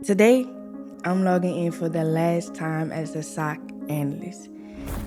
Today, I'm logging in for the last time as a SOC analyst.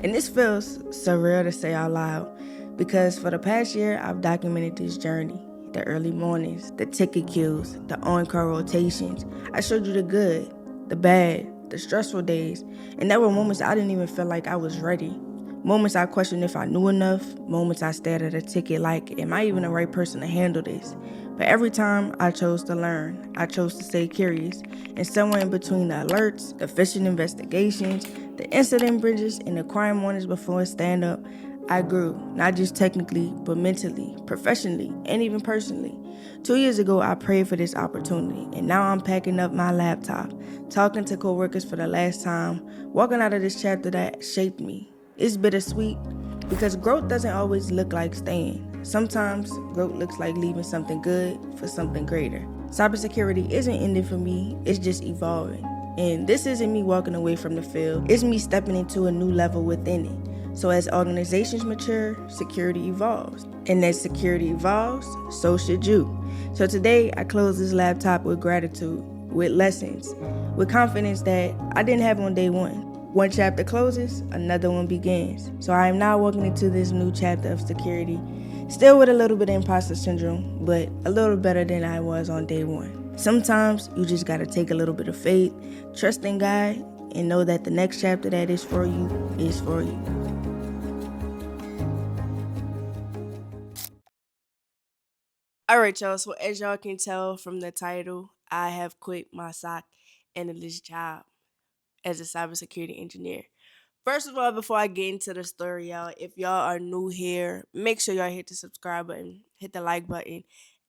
And this feels surreal to say out loud because for the past year, I've documented this journey, the early mornings, the ticket queues, the on-call rotations. I showed you the good, the bad, the stressful days, and there were moments I didn't even feel like I was ready. Moments I questioned if I knew enough, moments I stared at a ticket like, am I even the right person to handle this? But every time I chose to learn, I chose to stay curious. And somewhere in between the alerts, the phishing investigations, the incident bridges, and the crime mornings before stand up, I grew, not just technically, but mentally, professionally, and even personally. 2 years ago, I prayed for this opportunity, and now I'm packing up my laptop, talking to coworkers for the last time, walking out of this chapter that shaped me. It's bittersweet because growth doesn't always look like staying. Sometimes growth looks like leaving something good for something greater. Cybersecurity isn't ending for me, it's just evolving. And this isn't me walking away from the field, it's me stepping into a new level within it. So as organizations mature, security evolves. And as security evolves, so should you. So today, I close this laptop with gratitude, with lessons, with confidence that I didn't have on day one. One chapter closes, another one begins. So I am now walking into this new chapter of security, still with a little bit of imposter syndrome, but a little better than I was on day one. Sometimes you just gotta take a little bit of faith, trust in God, and know that the next chapter that is for you is for you. All right, y'all. So as y'all can tell from the title, I have quit my SOC analyst job as a cybersecurity engineer. First of all, before I get into the story, y'all, if y'all are new here, make sure y'all hit the subscribe button, hit the like button,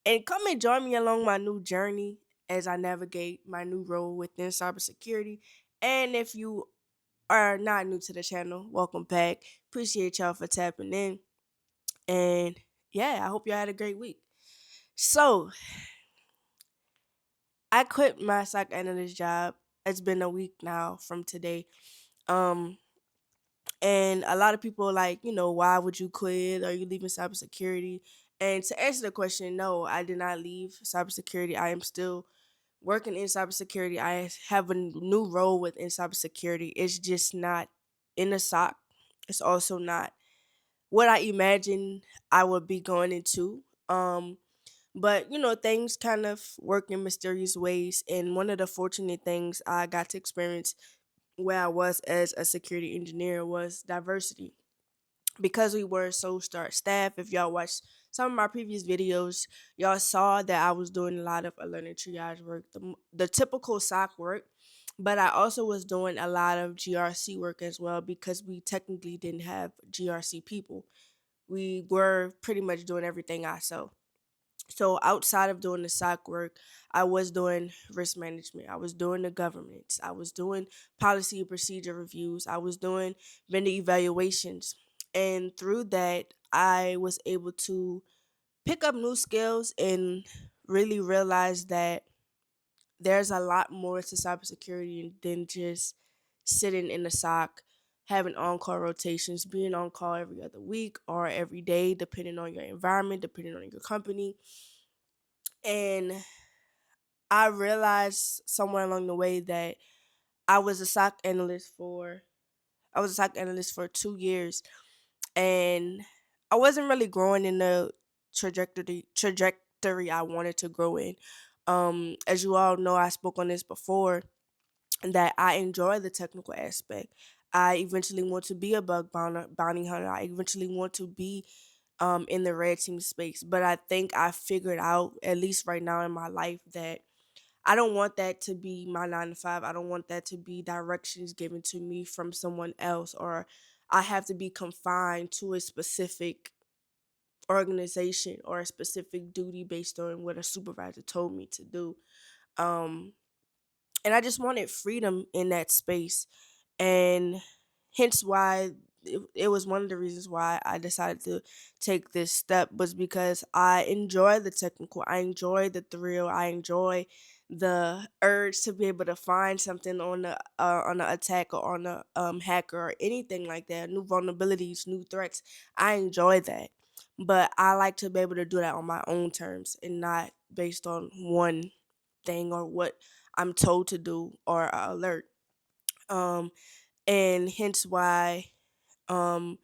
and come and join me along my new journey as I navigate my new role within cybersecurity. And if you are not new to the channel, welcome back. Appreciate y'all for tapping in. And yeah, I hope y'all had a great week. So, I quit my SOC analyst job. It's been a week now from today. Um, and a lot of people are like, why would you quit? Are you leaving cybersecurity? And to answer the question, no, I did not leave cybersecurity. I am still working in cybersecurity. I have a new role within cybersecurity. It's just not in the SOC. It's also not what I imagined I would be going into. But things kind of work in mysterious ways. And one of the fortunate things I got to experience where I was as a security engineer was diversity. Because we were so start staff, if y'all watched some of my previous videos, y'all saw that I was doing a lot of alert and triage work, the typical SOC work. But I also was doing a lot of GRC work as well because we technically didn't have GRC people. We were pretty much doing everything ourselves. So outside of doing the SOC work, I was doing risk management. I was doing the governance. I was doing policy and procedure reviews. I was doing vendor evaluations. And through that, I was able to pick up new skills and really realize that there's a lot more to cybersecurity than just sitting in the SOC, having on call rotations, being on call every other week or every day, depending on your environment, depending on your company. And I realized somewhere along the way that I was a SOC analyst for I was a SOC analyst for 2 years, and I wasn't really growing in the trajectory I wanted to grow in. As you all know, I spoke on this before that I enjoy the technical aspect. I eventually want to be a bounty hunter. I eventually want to be in the red team space. But I think I figured out, at least right now in my life, that I don't want that to be my 9 to 5. I don't want that to be directions given to me from someone else, or I have to be confined to a specific organization or a specific duty based on what a supervisor told me to do. Um, and I just wanted freedom in that space, and hence why it was one of the reasons why I decided to take this step was because I enjoy the technical, I enjoy the thrill, I enjoy the urge to be able to find something on the attack or on the hacker or anything like that, new vulnerabilities, new threats. I enjoy that, but I like to be able to do that on my own terms and not based on one thing or what I'm told to do or alert. Um, and hence why um,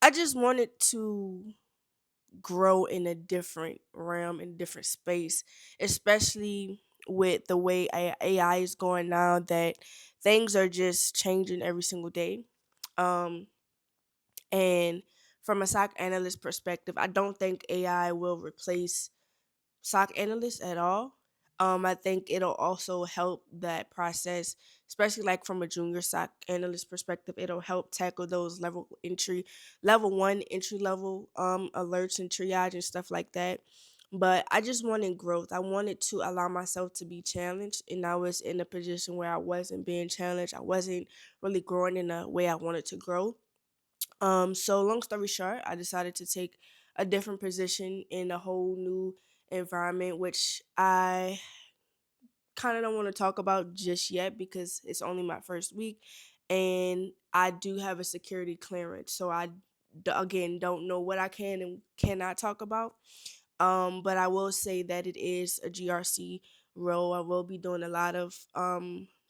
I just wanted to grow in a different realm, in a different space, especially with the way AI is going now, that things are just changing every single day. Um, and from a SOC analyst perspective, I don't think AI will replace SOC analysts at all. I think it'll also help that process, especially like from a junior SOC analyst perspective. It'll help tackle those level one entry level alerts and triage and stuff like that. But I just wanted growth. I wanted to allow myself to be challenged, and I was in a position where I wasn't being challenged. I wasn't really growing in the way I wanted to grow. So long story short, I decided to take a different position in a whole new environment, which I kind of don't want to talk about just yet because it's only my first week, and I do have a security clearance. So again, don't know what I can and cannot talk about. But I will say that it is a GRC role. I will be doing a lot of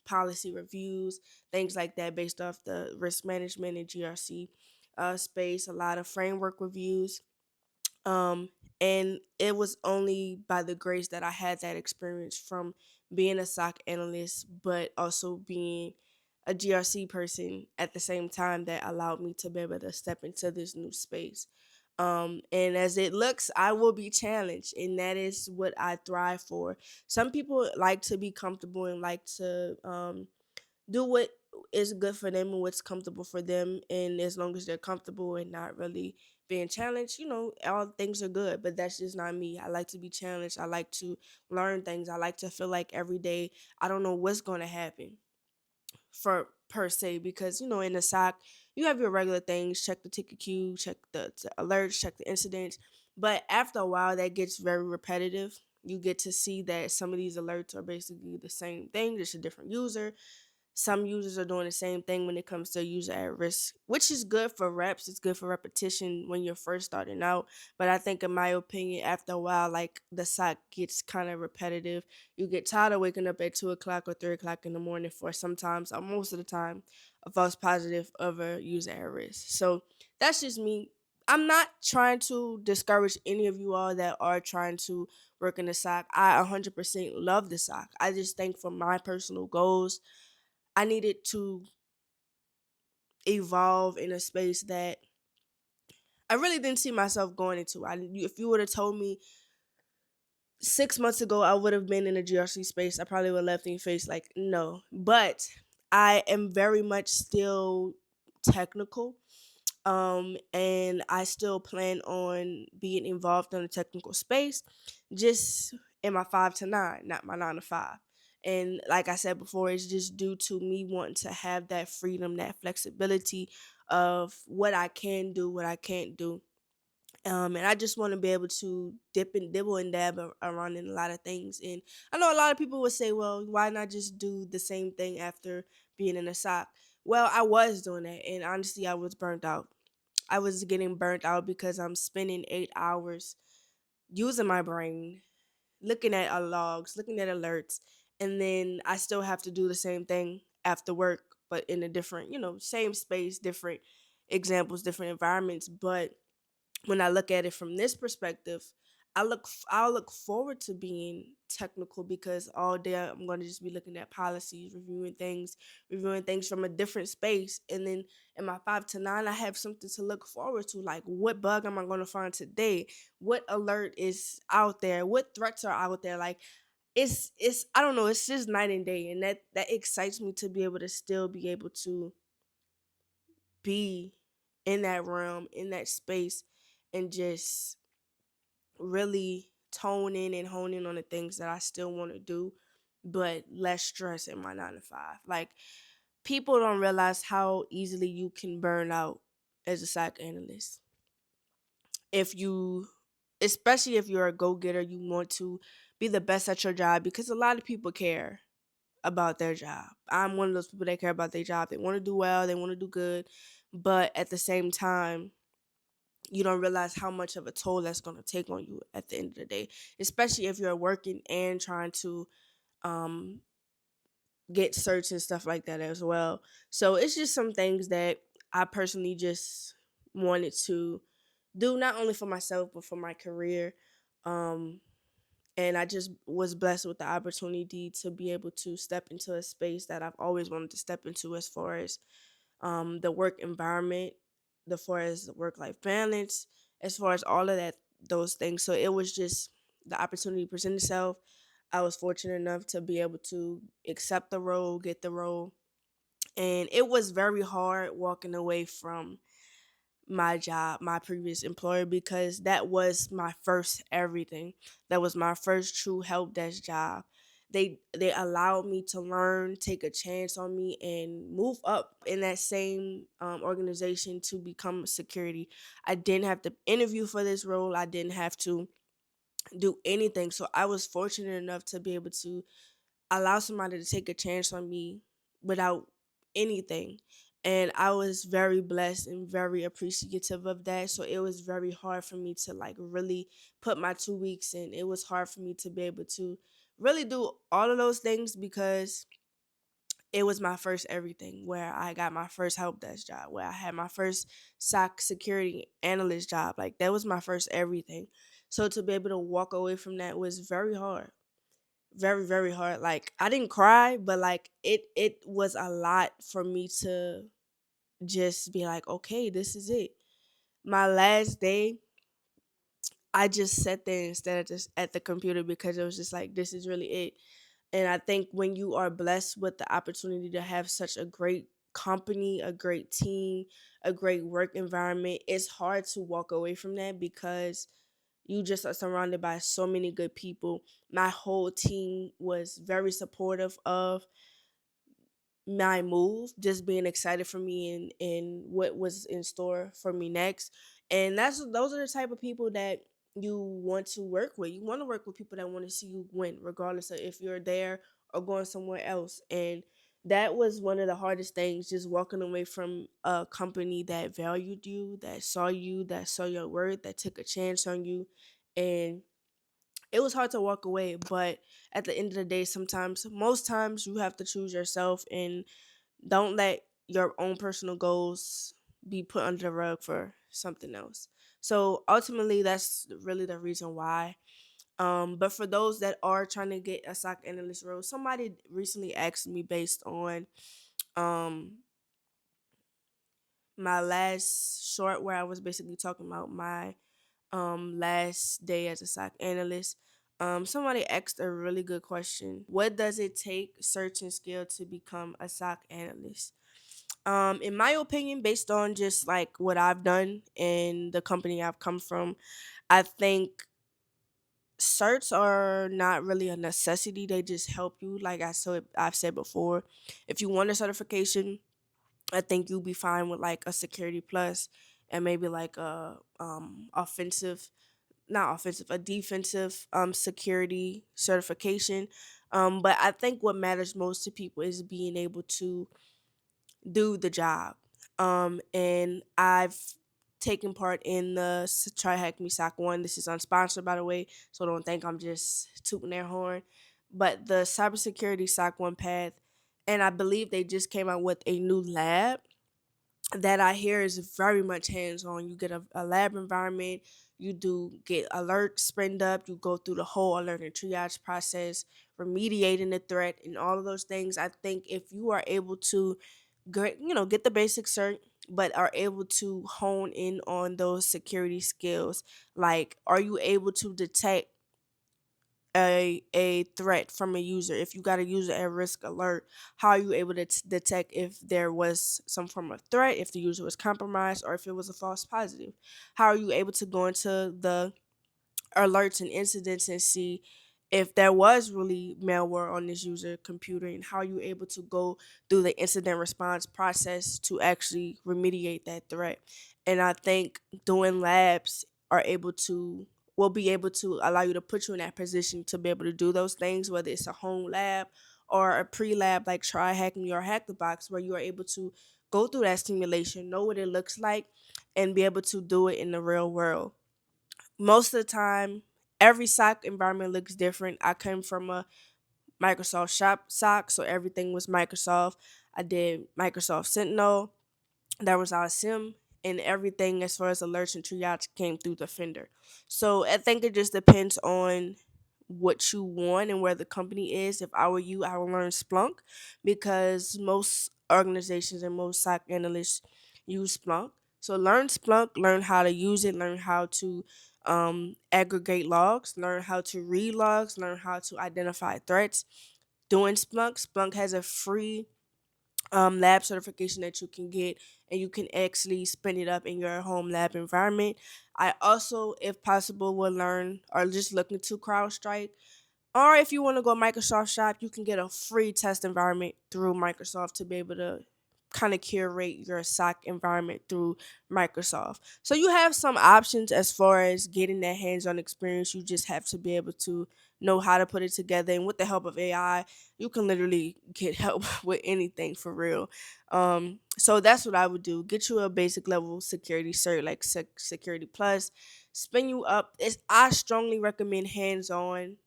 policy reviews, things like that, based off the risk management and GRC space. A lot of framework reviews. Um, and it was only by the grace that I had that experience from being a SOC analyst, but also being a GRC person at the same time, that allowed me to be able to step into this new space. And as it looks, I will be challenged, and that is what I thrive for. Some people like to be comfortable and like to do what is good for them and what's comfortable for them. And as long as they're comfortable and not really being challenged, all things are good. But that's just not me. I like to be challenged. I like to learn things. I like to feel like every day I don't know what's going to happen for per se, because in the SOC you have your regular things: check the ticket queue, check the alerts, check the incidents. But after a while, that gets very repetitive. You get to see that some of these alerts are basically the same thing, just a different user. Some users are doing the same thing when it comes to user at risk, which is good for reps. It's good for repetition when you're first starting out. But I think, in my opinion, after a while, like, the SOC gets kind of repetitive. You get tired of waking up at 2 o'clock or 3 o'clock in the morning for sometimes, or most of the time, a false positive of a user at risk. So that's just me. I'm not trying to discourage any of you all that are trying to work in the SOC. I 100% love the SOC. I just think, for my personal goals, I needed to evolve in a space that I really didn't see myself going into. If you would have told me 6 months ago I would have been in the GRC space, I probably would have left in your face like, no. But I am very much still technical. And I still plan on being involved in the technical space, just in my 5 to 9, not my 9 to 5. And like I said before, it's just due to me wanting to have that freedom, that flexibility of what I can do, what I can't do. And I just want to be able to dip and dibble and dab around in a lot of things. And I know a lot of people would say, well, why not just do the same thing after being in a SOC? Well, I was doing that, and honestly, I was burnt out. I was getting burnt out because I'm spending 8 hours using my brain, looking at logs, looking at alerts, and then I still have to do the same thing after work, but in a different, same space, different examples, different environments. But when I look at it from this perspective, I'll look forward to being technical, because all day I'm going to just be looking at policies, reviewing things from a different space. And then in my 5 to 9, I have something to look forward to, like, what bug am I going to find today? What alert is out there? What threats are out there? Like, it's I don't know, it's just night and day, and that excites me to be able to still be able to be in that realm, in that space, and just really tone in and hone in on the things that I still want to do, but less stress in my 9 to 5. Like, people don't realize how easily you can burn out as a psych analyst. If you, especially if you're a go getter, you want to be the best at your job, because a lot of people care about their job. I'm one of those people that care about their job. They want to do well, they want to do good, but at the same time, you don't realize how much of a toll that's going to take on you at the end of the day, especially if you're working and trying to um get certs and stuff like that as well. So it's just some things that I personally just wanted to do, not only for myself but for my career. Um, and I just was blessed with the opportunity to be able to step into a space that I've always wanted to step into, as far as the work environment, as far as work life balance, as far as all of that, those things. So it was just the opportunity presented itself. I was fortunate enough to be able to accept the role, get the role, and it was very hard walking away from my job, my previous employer, because that was my first everything. That was my first true help desk job. They allowed me to learn, take a chance on me, and move up in that same organization to become security. I didn't have to interview for this role. I didn't have to do anything. So I was fortunate enough to be able to allow somebody to take a chance on me without anything. And I was very blessed and very appreciative of that. So it was very hard for me to like really put my 2 weeks in. It was hard for me to be able to really do all of those things, because it was my first everything, where I got my first help desk job, where I had my first SOC security analyst job. Like that was my first everything. So to be able to walk away from that was very hard, very very hard. Like I didn't cry, but like it was a lot for me to just be like, okay, this is it. My last day, I just sat there instead of just at the computer, because it was just like, this is really it. And I think when you are blessed with the opportunity to have such a great company, a great team, a great work environment, it's hard to walk away from that, because you just are surrounded by so many good people. My whole team was very supportive of my move, just being excited for me and what was in store for me next. And those are the type of people that you want to work with. You want to work with people that want to see you win, regardless of if you're there or going somewhere else. And that was one of the hardest things, just walking away from a company that valued you, that saw your worth, that took a chance on you. And it was hard to walk away, but at the end of the day, sometimes, most times, you have to choose yourself, and don't let your own personal goals be put under the rug for something else. So ultimately, that's really the reason why. But for those that are trying to get a SOC analyst role, somebody recently asked me based on um my last short, where I was basically talking about my last day as a SOC analyst. Somebody asked a really good question. What does it take, search and skill, to become a SOC analyst? In my opinion, based on just like what I've done and the company I've come from, I think certs are not really a necessity. They just help you. Like I've said before, if you want a certification, I think you'll be fine with like a security plus and maybe like a offensive, not offensive, a defensive security certification. But I think what matters most to people is being able to do the job. And I've taken part in the Try Hack Me SOC 1. This is unsponsored, by the way, so don't think I'm just tooting their horn. But the cybersecurity SOC 1 path, and I believe they just came out with a new lab that I hear is very much hands on. You get a lab environment, you do get alerts sprinted up, you go through the whole alert and triage process, remediating the threat, and all of those things. I think if you are able to get the basic cert, but are able to hone in on those security skills, like are you able to detect a threat from a user? If you got a user at risk alert, how are you able to detect if there was some form of threat, if the user was compromised, or if it was a false positive? How are you able to go into the alerts and incidents and see if there was really malware on this user computer, and how you able to go through the incident response process to actually remediate that threat? And I think doing labs are able to will be able to allow you to put you in that position to be able to do those things, whether it's a home lab or a pre-lab like Try Hack Me or Hack the Box, where you are able to go through that simulation, know what it looks like, and be able to do it in the real world. Most of the time, every SOC environment looks different. I come from a Microsoft Shop SOC, so everything was Microsoft. I did Microsoft Sentinel. That was our sim, and everything as far as alerts and triage came through Defender. So I think it just depends on what you want and where the company is. If I were you, I would learn Splunk because most organizations and most SOC analysts use Splunk. So learn Splunk, learn how to use it, learn how to aggregate logs, learn how to read logs, learn how to identify threats. Doing Splunk has a free lab certification that you can get, and you can actually spin it up in your home lab environment. I also, if possible, will learn or just look into CrowdStrike, or if you want to go Microsoft Shop, you can get a free test environment through Microsoft to be able to kind of curate your SOC environment through Microsoft. So you have some options as far as getting that hands-on experience. You just have to be able to know how to put it together. And with the help of AI, you can literally get help with anything for real. So that's what I would do. Get you a basic level security cert like Security Plus. Spin you up. I strongly recommend hands-on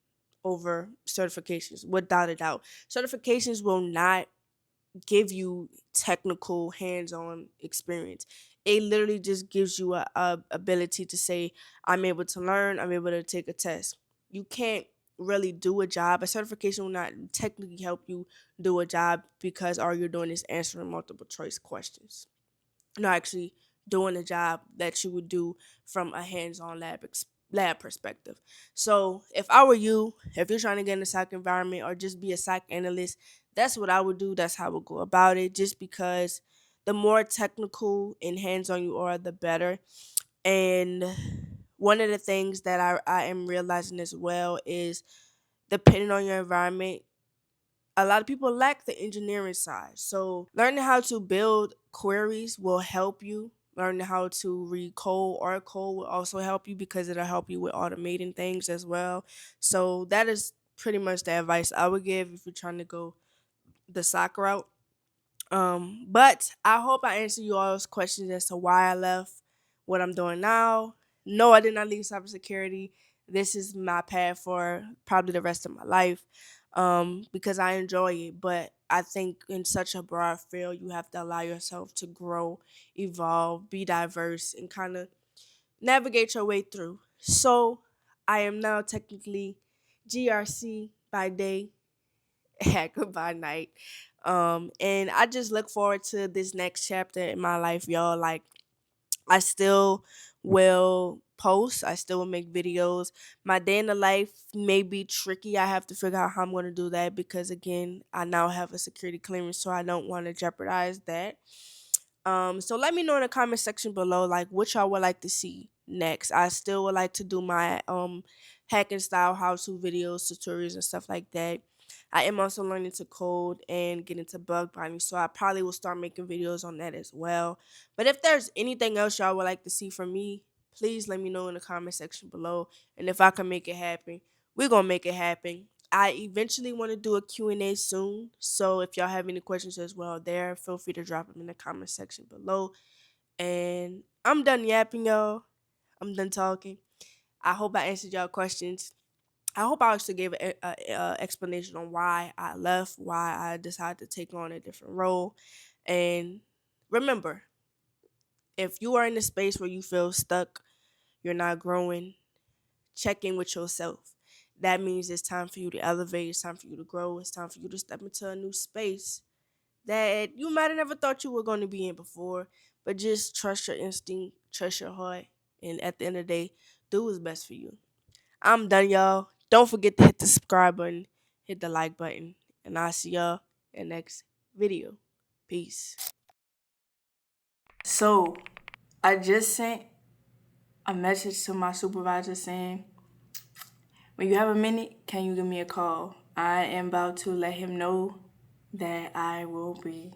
over certifications without a doubt. Certifications will not give you technical hands-on experience. It literally just gives you a ability to say, I'm able to learn, I'm able to take a test. You can't really do a job. A certification will not technically help you do a job because all you're doing is answering multiple choice questions, no, actually doing a job that you would do from a hands-on lab perspective. So if I were you, if you're trying to get in a SOC environment or just be a SOC analyst, that's what I would do. That's how I would go about it. Just because the more technical and hands-on you are, the better. And one of the things that I am realizing as well is depending on your environment, a lot of people lack the engineering side. So learning how to build queries will help you. Learning how to read code or code will also help you because it'll help you with automating things as well. So that is pretty much the advice I would give if you're trying to go the soccer route. But I hope I answered you all's questions as to why I left, what I'm doing now. No, I did not leave cybersecurity. This is my path for probably the rest of my life. Because I enjoy it. But I think in such a broad field, you have to allow yourself to grow, evolve, be diverse, and kind of navigate your way through. So I am now technically GRC by day, hacker by night. And I just look forward to this next chapter in my life, y'all. Like, I still will post, I still will make videos. My day in the life may be tricky. I have to figure out how I'm going to do that because, again, I now have a security clearance, so I don't want to jeopardize that. So let me know in the comment section below, like, what y'all would like to see next. I still would like to do my hacking style how-to videos, tutorials, and stuff like that. I am also learning to code and get into bug bounty, so I probably will start making videos on that as well. But if there's anything else y'all would like to see from me, please let me know in the comment section below. And if I can make it happen, we're gonna make it happen. I eventually want to do a Q&A soon. So if y'all have any questions as well there, feel free to drop them in the comment section below. And I'm done yapping, y'all. I'm done talking. I hope I answered y'all questions. I hope I actually gave an explanation on why I left, why I decided to take on a different role. And remember, if you are in a space where you feel stuck, you're not growing, check in with yourself. That means it's time for you to elevate, it's time for you to grow, it's time for you to step into a new space that you might have never thought you were going to be in before. But just trust your instinct, trust your heart, and at the end of the day, do what's best for you. I'm done, y'all. Don't forget to hit the subscribe button, hit the like button, and I'll see y'all in the next video. Peace. So, I just sent a message to my supervisor saying, when you have a minute, can you give me a call? I am about to let him know that I will be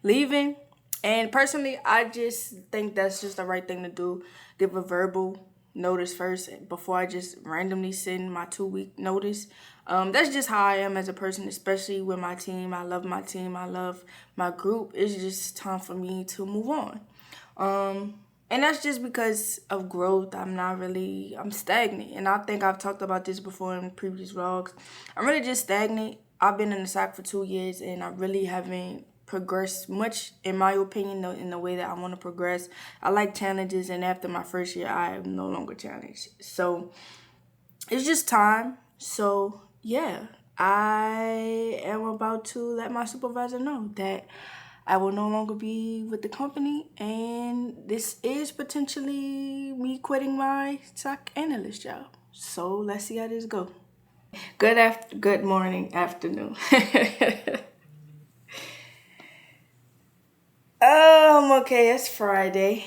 leaving. And personally, I just think that's just the right thing to do. Give a verbal notice first before I just randomly send my 2-week notice. That's just how I am as a person, especially with my team. I love my team. I love my group. It's just time for me to move on. And that's just because of growth. I'm stagnant. And I think I've talked about this before in previous vlogs. I'm really just stagnant. I've been in the SOC for 2 years, and I really haven't progressed much, in my opinion, in the way that I want to progress. I like challenges, and after my first year, I am no longer challenged. So it's just time. So yeah, I am about to let my supervisor know that I will no longer be with the company, and this is potentially me quitting my SOC analyst job. So let's see how this goes. Good morning, afternoon. Okay, it's Friday.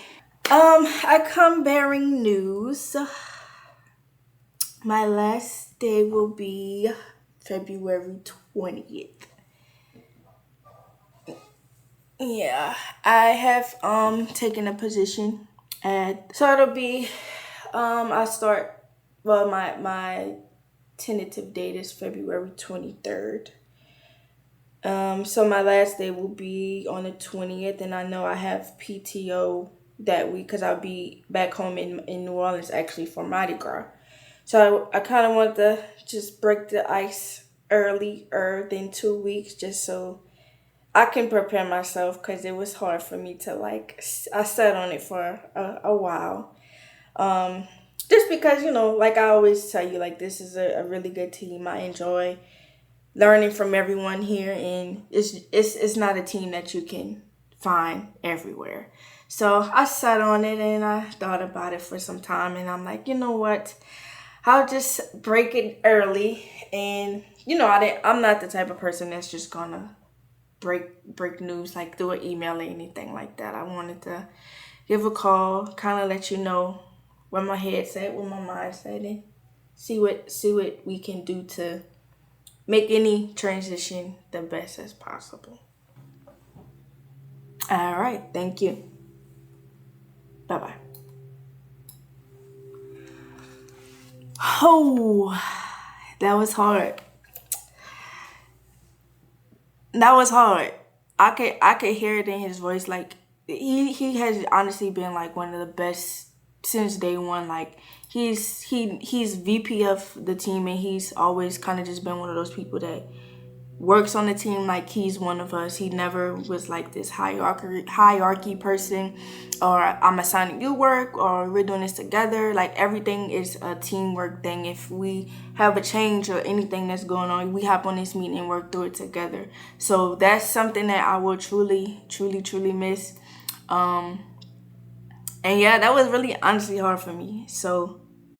I come bearing news. My last day will be February 20th. Yeah, I have taken a position at, so it'll be I start, well, my tentative date is February 23rd. So my last day will be on the 20th, and I know I have PTO that week because I'll be back home in New Orleans actually for Mardi Gras. So I kind of want to just break the ice earlier than 2 weeks, just so I can prepare myself, because it was hard for me to, like, I sat on it for a while. Um, just because, like I always tell you, like, this is a really good team. I enjoy learning from everyone here, and it's not a team that you can find everywhere. So I sat on it and I thought about it for some time, and I'm like, you know what? I'll just break it early. And I'm not the type of person that's just gonna break news like through an email or anything like that. I wanted to give a call, kind of let you know where my head's at, where my mind's at, and see what we can do to make any transition the best as possible. All right, thank you. Bye bye. Oh, that was hard. That was hard. I could hear it in his voice. Like, he has honestly been like one of the best since day one. Like, he's VP of the team, and he's always kind of just been one of those people that works on the team like he's one of us. He never was like this hierarchy person, or I'm assigning you work, or we're doing this together. Like, everything is a teamwork thing. If we have a change or anything that's going on, we hop on this meeting and work through it together. So that's something that I will truly miss. And yeah, that was really honestly hard for me. So